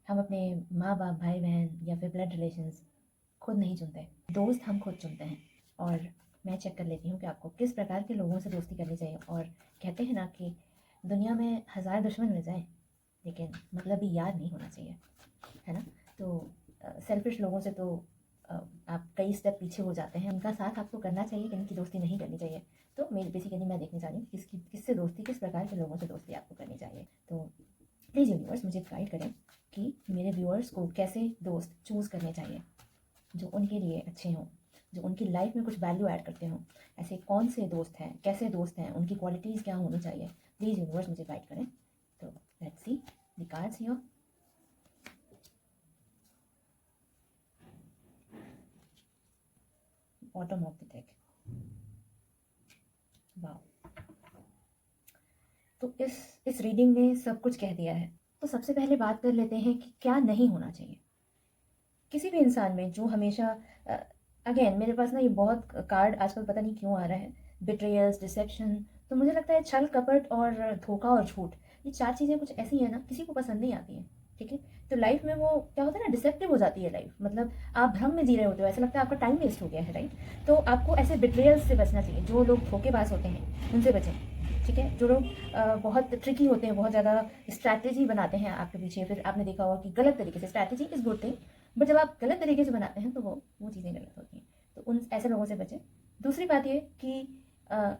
हम अपने माँ बाप, भाई बहन या फिर ब्लड रिलेशंस खुद नहीं चुनते, दोस्त हम खुद चुनते हैं। और मैं चेक कर लेती हूँ कि आपको किस प्रकार के लोगों से दोस्ती करनी चाहिए। और कहते हैं ना कि दुनिया में 1000 दुश्मन मिल जाए लेकिन मतलब भी याद नहीं होना चाहिए, है ना। तो सेल्फिश लोगों से तो आप कई स्टेप पीछे हो जाते हैं, उनका साथ आपको करना चाहिए, इनकी दोस्ती नहीं करनी चाहिए। तो मेरी बेसिकली मैं देखना चाह रही हूँ किससे दोस्ती, किस प्रकार के लोगों से दोस्ती आपको करनी चाहिए। तो प्लीज़ यूनिवर्स मुझे गाइड करें कि मेरे व्यूअर्स को कैसे दोस्त चूज़ करने चाहिए जो उनके लिए अच्छे हों, जो उनकी लाइफ में कुछ वैल्यू ऐड करते हों। ऐसे कौन से दोस्त हैं, कैसे दोस्त हैं, उनकी क्वालिटीज़ क्या होनी चाहिए। प्लीज़ यूनिवर्स मुझे गाइड करें। तो let's see the cards here. Bottom of the deck. वाह। तो इस रीडिंग ने सब कुछ कह दिया है। तो सबसे पहले बात कर लेते हैं कि क्या नहीं होना चाहिए किसी भी इंसान में जो हमेशा। अगेन मेरे पास ना ये बहुत कार्ड आजकल पता नहीं क्यों आ रहा है, बिट्रेयल्स, डिसेप्शन। तो मुझे लगता है छल कपट और धोखा और झूठ, ये 4 चीज़ें कुछ ऐसी हैं ना, किसी को पसंद नहीं आती हैं। ठीक है। तो लाइफ में वो क्या होता है ना, डिसेप्टिव हो जाती है लाइफ। मतलब आप भ्रम में जी रहे होते हो, ऐसा लगता है आपका टाइम वेस्ट हो गया है, राइट। तो आपको ऐसे बिट्रेयल्स से बचना चाहिए। जो लोग धोखेबाज होते हैं उनसे बचें। ठीक है। जो लोग बहुत ट्रिकी होते हैं, बहुत ज़्यादा स्ट्रैटेजी बनाते हैं आपके पीछे, फिर आपने देखा होगा कि गलत तरीके से, strategy is good thing but जब आप गलत तरीके से बनाते हैं तो वो चीज़ें गलत होती हैं। तो उन ऐसे लोगों से बचें। दूसरी बात ये कि अ,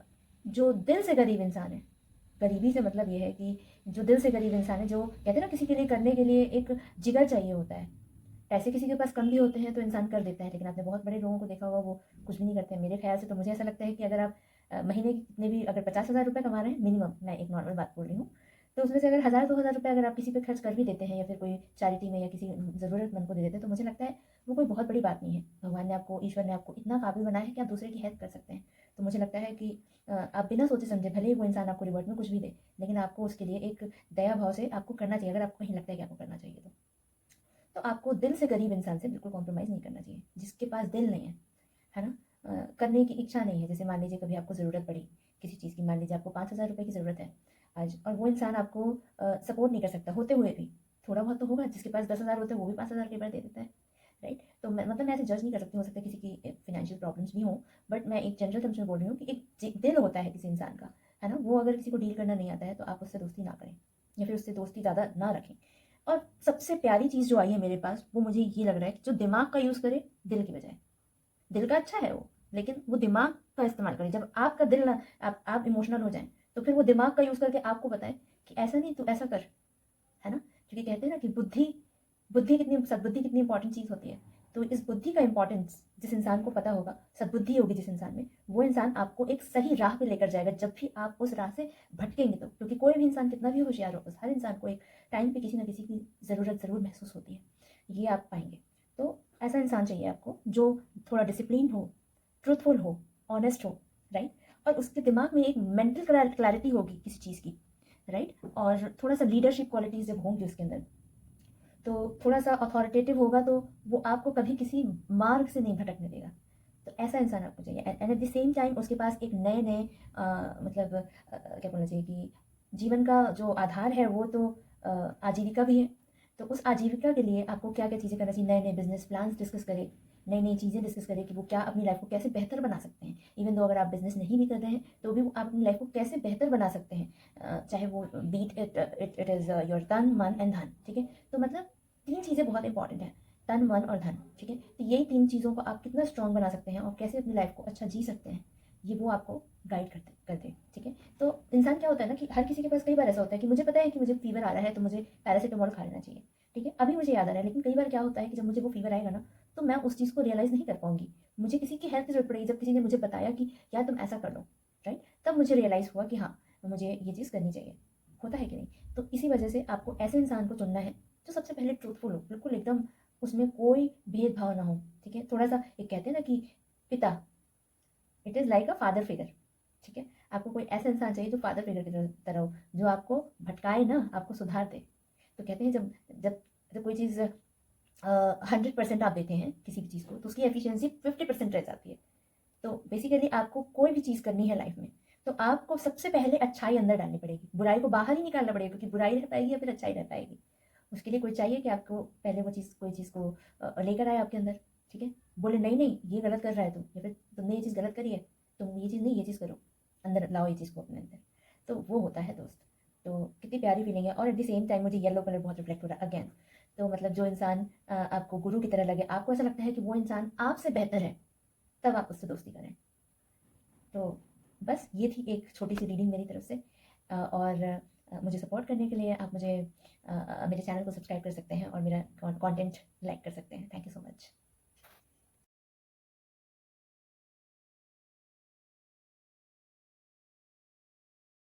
जो दिल से गरीब इंसान है, गरीबी से मतलब ये है कि जो दिल से गरीब इंसान है, जो कहते हैं ना किसी के लिए करने के लिए एक जिगर चाहिए होता है। पैसे किसी के पास कम भी होते हैं तो इंसान कर देता है, लेकिन आपने बहुत बड़े लोगों को देखा होगा वो कुछ भी नहीं करते हैं। मेरे ख्याल से तो मुझे ऐसा लगता है कि अगर आप महीने की कितने भी, अगर 50,000 रुपये कमा रहे हैं मिनिमम, मैं एक नॉर्मल बात बोल रही हूँ, तो उसमें से अगर 1000-2000 रुपये अगर आप किसी पे खर्च कर भी देते हैं या फिर कोई चैरिटी में या किसी ज़रूरतमंद को दे देते हैं, तो मुझे लगता है वो कोई बहुत बड़ी बात नहीं है। भगवान ने आपको, ईश्वर ने आपको इतना काबिल बनाया है कि आप दूसरे की हेल्प कर सकते हैं। तो मुझे लगता है कि आप बिना सोचे समझे, भले ही वो इंसान आपको रिवर्ट में कुछ भी दे, लेकिन आपको उसके लिए एक दया भाव से आपको करना चाहिए, अगर आपको कहीं लगता है कि आपको करना चाहिए तो आपको दिल से गरीब इंसान से बिल्कुल कॉम्प्रोमाइज़ नहीं करना चाहिए। जिसके पास दिल नहीं है ना, करने की इच्छा नहीं है। जैसे मान लीजिए कभी आपको ज़रूरत पड़ी किसी चीज़ की, मान लीजिए आपको 5,000 रुपये की ज़रूरत है आज, और वो इंसान आपको सपोर्ट नहीं कर सकता होते हुए भी, थोड़ा बहुत तो होगा। जिसके पास 10,000 होते हैं वो भी 5,000 कई बार दे देता है, राइट। तो मैं मतलब मैं ऐसे जज नहीं कर सकती, हो सकता है किसी की फाइनेंशियल प्रॉब्लम्स भी हों, बट मैं एक जनरल टर्म्स में बोल रही हूँ कि एक दिल होता है किसी इंसान का, है ना। वो अगर किसी को डील करना नहीं आता है तो आप उससे दोस्ती ना करें या फिर उससे दोस्ती ज़्यादा ना रखें। और सबसे प्यारी चीज़ जो आई है मेरे पास, वो मुझे ये लग रहा है कि जो दिमाग का यूज़ करे दिल की बजाय। दिल का अच्छा है वो, लेकिन वो दिमाग का इस्तेमाल करे। जब आपका दिल ना, आप इमोशनल हो जाएं, तो फिर वो दिमाग का यूज़ करके आपको बताए कि ऐसा नहीं, तू ऐसा कर, है ना। क्योंकि कहते हैं ना कि बुद्धि बुद्धि कितनी सद्बुद्धि कितनी इंपॉर्टेंट चीज़ होती है। तो इस बुद्धि का इंपॉर्टेंस जिस इंसान को पता होगा, सद्बुद्धि होगी जिस इंसान में, वो इंसान आपको एक सही राह पे लेकर जाएगा जब भी आप उस राह से भटकेंगे। तो क्योंकि कोई भी इंसान कितना भी होशियार हो, हर इंसान को एक टाइम पे किसी ना किसी की ज़रूरत ज़रूर महसूस होती है, ये आप पाएंगे। तो ऐसा इंसान चाहिए आपको जो थोड़ा डिसिप्लिन हो, ट्रूथफुल हो, ऑनेस्ट हो, राइट। और उसके दिमाग में एक मेंटल क्लैरिटी होगी किसी चीज़ की, राइट। और थोड़ा सा लीडरशिप क्वालिटीज़ जब होंगी उसके अंदर, तो थोड़ा सा अथॉरिटेटिव होगा, तो वो आपको कभी किसी मार्ग से नहीं भटकने देगा। तो ऐसा इंसान आपको चाहिए। And at the same time उसके पास एक नए नए मतलब क्या बोलना चाहिए कि जीवन का जो आधार है वो तो आजीविका भी है। तो उस आजीविका के लिए आपको क्या क्या चीज़ें करना चाहिए, नए नए बिजनेस प्लान्स डिस्कस करें, नई नई चीज़ें डिस्कस करें कि वो क्या अपनी लाइफ को कैसे बेहतर बना सकते हैं। इवन दो अगर आप बिजनेस नहीं भी कर रहे हैं तो भी वो आप अपनी लाइफ को कैसे बेहतर बना सकते हैं, चाहे वो बीट इट इज़ योर तन मन एंड धन। ठीक है। तो मतलब 3 चीज़ें बहुत इंपॉर्टेंट हैं, तन मन और धन। ठीक है। तो यही 3 चीज़ों को आप कितना स्ट्रॉन्ग बना सकते हैं और कैसे अपनी लाइफ को अच्छा जी सकते हैं, ये वो आपको गाइड करते हैं। ठीक है। तो इंसान क्या होता है ना कि हर किसी के पास कई बार ऐसा होता है कि मुझे पता है कि मुझे फीवर आ रहा है तो मुझे पैरासीटामोल खा लेना चाहिए। ठीक है। अभी मुझे याद आ रहा है, लेकिन कई बार क्या होता है कि जब मुझे वो फीवर आएगा ना, तो मैं उस चीज़ को रियलाइज़ नहीं कर पाऊंगी। मुझे किसी की हेल्प की जरूरत पड़ेगी। जब किसी ने मुझे बताया कि यार तुम ऐसा कर लो, राइट, तब मुझे रियलाइज़ हुआ कि हाँ, मुझे ये चीज़ करनी चाहिए। होता है कि नहीं। तो इसी वजह से आपको ऐसे इंसान को चुनना है जो सबसे पहले ट्रूथफुल हो, बिल्कुल एकदम उसमें कोई भेदभाव ना हो। ठीक है। थोड़ा सा एक कहते हैं ना कि पिता, it is like a father figure. ठीक है। आपको कोई ऐसा इंसान चाहिए जो फादर फिगर की तरह हो, जो आपको भटकाए ना, आपको सुधार दे। तो कहते हैं जब जब जब कोई चीज़ 100% आप देते हैं किसी भी चीज़ को, तो उसकी एफिशिएंसी 50% रह जाती है। तो बेसिकली आपको कोई भी चीज़ करनी है लाइफ में, तो आपको सबसे पहले अच्छाई अंदर डालनी पड़ेगी, बुराई को बाहर ही निकालना पड़ेगा, क्योंकि बुराई रह पाएगी या फिर अच्छाई रह पाएगी। उसके लिए कोई चाहिए कि आपको पहले वो चीज़ कोई चीज़ को लेकर आए आपके अंदर, ठीक है? बोले नहीं, नहीं ये गलत कर रहा है तू, या फिर तुमने ये चीज़ गलत करी है, तुम ये चीज़ नहीं ये चीज़ करो, अंदर लाओ ये चीज़ को अपने अंदर। तो वो होता है दोस्त। तो कितनी प्यारी फीलिंग है और एट द सेम टाइम मुझे येलो कलर बहुत रिफ्लेक्ट हो रहा है अगेन। तो मतलब जो इंसान आपको गुरु की तरह लगे, आपको ऐसा लगता है कि वो इंसान आपसे बेहतर है, तब आप उससे दोस्ती करें। तो बस ये थी एक छोटी-सी रीडिंग मेरी तरफ से और मुझे सपोर्ट करने के लिए आप मुझे मेरे चैनल को सब्सक्राइब कर सकते हैं और मेरा कंटेंट लाइक कर सकते हैं। Thank you so much.